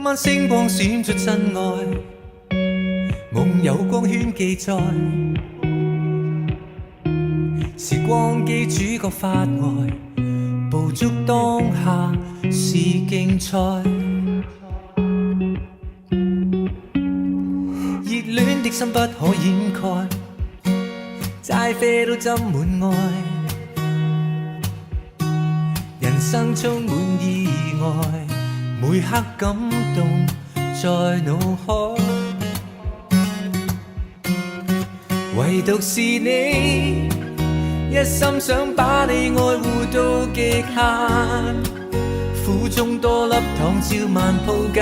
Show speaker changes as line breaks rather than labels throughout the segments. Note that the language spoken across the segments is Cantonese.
晚星光閃出真愛，夢有光圈記載，時光機主角發呆，捕捉當下是競賽，熱戀的心不可掩蓋，齋啡都斟滿愛，人生充滿意外，每刻感動在腦海，唯獨是你，一心想把你愛護到極限，苦中多粒糖照萬抱緊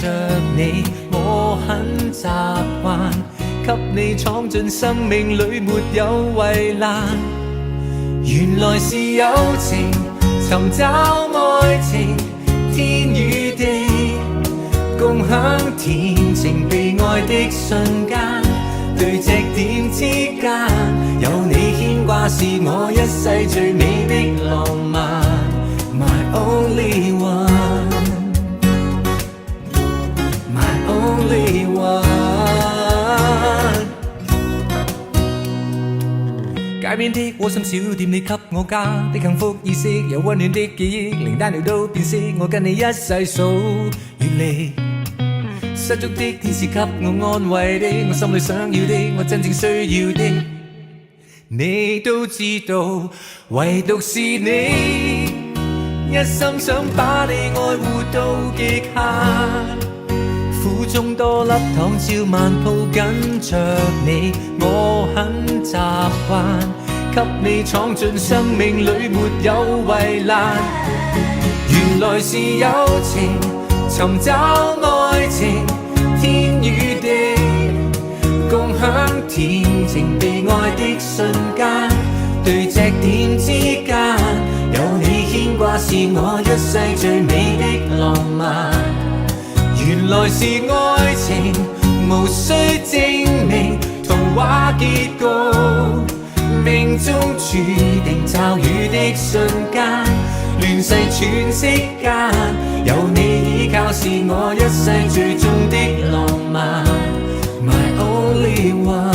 着你，我很習慣，給你闖進生命裏沒有圍欄，原來是友情，尋找愛情，天與地，共享甜情被愛的瞬間，對隻點之間，有你牽掛是我一世最美的浪漫 My only one My only one 街邊的窩心小店，你給我家的幸福意識，有溫暖的記憶，靈丹療都變色，我跟你一世數月曆，失足的天使給我安慰的，我心裏想要的，我真正需要的，你都知道，唯獨是你，一心想把你愛護到極限，苦中多粒糖照萬抱緊着你，我很習慣，給你闖進生命裏沒有圍欄，原來是友情，尋找愛情，天與地，共享甜情被愛的瞬間，對隻點之間，有你牽掛是我一世最美的浪漫，原來是愛情，無需證明童話結局，命中注定驟雨的瞬間，亂世喘息間，有你依靠是我一世最終的浪漫 My only one